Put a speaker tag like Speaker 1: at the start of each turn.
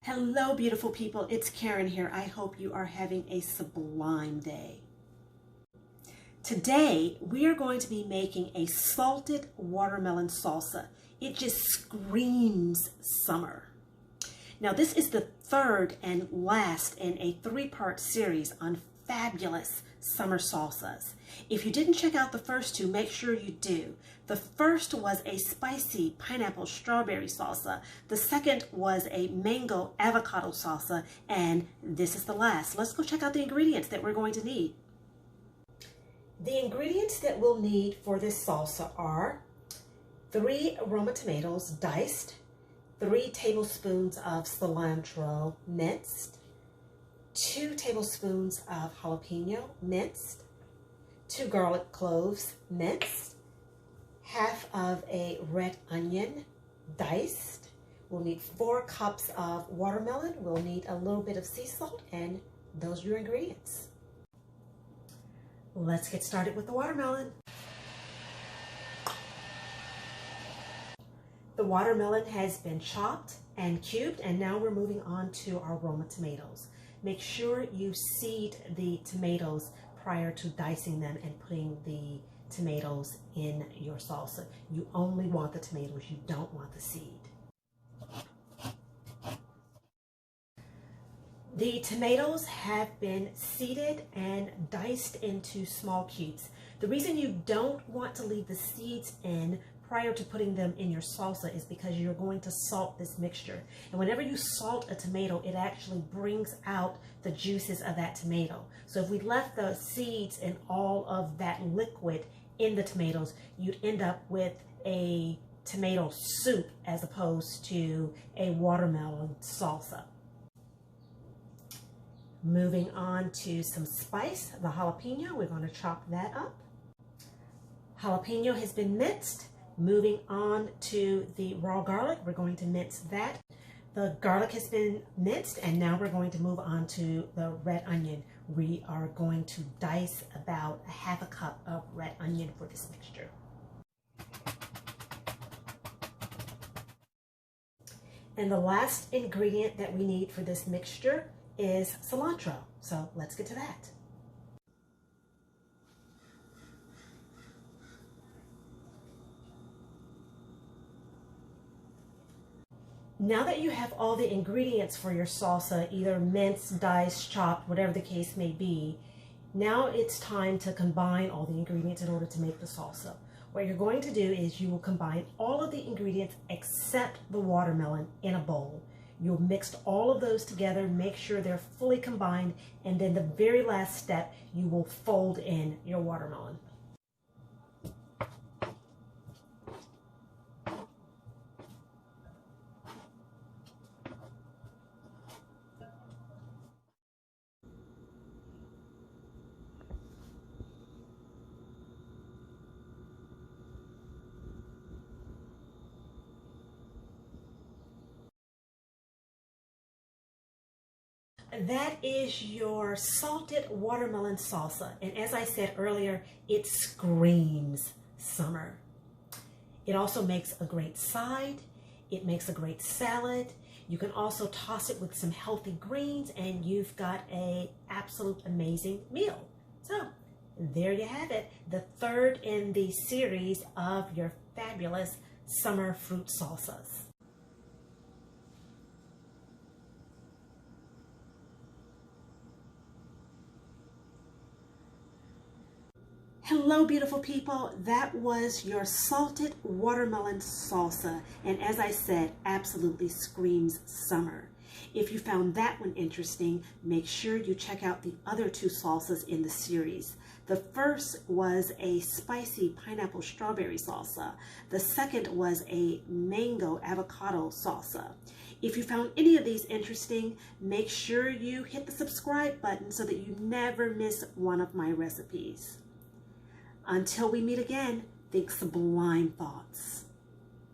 Speaker 1: Hello, beautiful people. It's Karen here. I hope you are having a sublime day. Today, we are going to be making a salted watermelon salsa. It just screams summer. Now, this is the third and last in a three-part series on fabulous summer salsas. If you didn't check out the first two, make sure you do. The first was a spicy pineapple strawberry salsa. The second was a mango avocado salsa. And this is the last. Let's go check out the ingredients that we're going to need. The ingredients that we'll need for this salsa are 3 Roma tomatoes diced, 3 tablespoons of cilantro minced, 2 tablespoons of jalapeno minced, 2 garlic cloves minced, half of a red onion diced. We'll need 4 cups of watermelon. We'll need a little bit of sea salt, and those are your ingredients. Let's get started with the watermelon. The watermelon has been chopped and cubed, and now we're moving on to our Roma tomatoes. Make sure you seed the tomatoes prior to dicing them and putting the tomatoes in your salsa. You only want the tomatoes, you don't want the seed. The tomatoes have been seeded and diced into small cubes. The reason you don't want to leave the seeds in prior to putting them in your salsa is because you're going to salt this mixture. And whenever you salt a tomato, it actually brings out the juices of that tomato. So if we left the seeds and all of that liquid in the tomatoes, you'd end up with a tomato soup as opposed to a watermelon salsa. Moving on to some spice, the jalapeno, we're going to chop that up. Jalapeno has been minced. Moving on to the raw garlic, we're going to mince that. The garlic has been minced, and now we're going to move on to the red onion. We are going to dice about 1/2 cup of red onion for this mixture. And the last ingredient that we need for this mixture is cilantro. So let's get to that. Now that you have all the ingredients for your salsa, either minced, diced, chopped, whatever the case may be, now it's time to combine all the ingredients in order to make the salsa. What you're going to do is you will combine all of the ingredients except the watermelon in a bowl. You'll mix all of those together, make sure they're fully combined, and then the very last step, you will fold in your watermelon. That is your salted watermelon salsa. And as I said earlier, it screams summer. It also makes a great side. It makes a great salad. You can also toss it with some healthy greens, and you've got an absolute amazing meal. So there you have it, the third in the series of your fabulous summer fruit salsas. Hello, beautiful people. That was your salted watermelon salsa. And as I said, absolutely screams summer. If you found that one interesting, make sure you check out the other 2 salsas in the series. The first was a spicy pineapple strawberry salsa. The second was a mango avocado salsa. If you found any of these interesting, make sure you hit the subscribe button so that you never miss one of my recipes. Until we meet again, think sublime thoughts.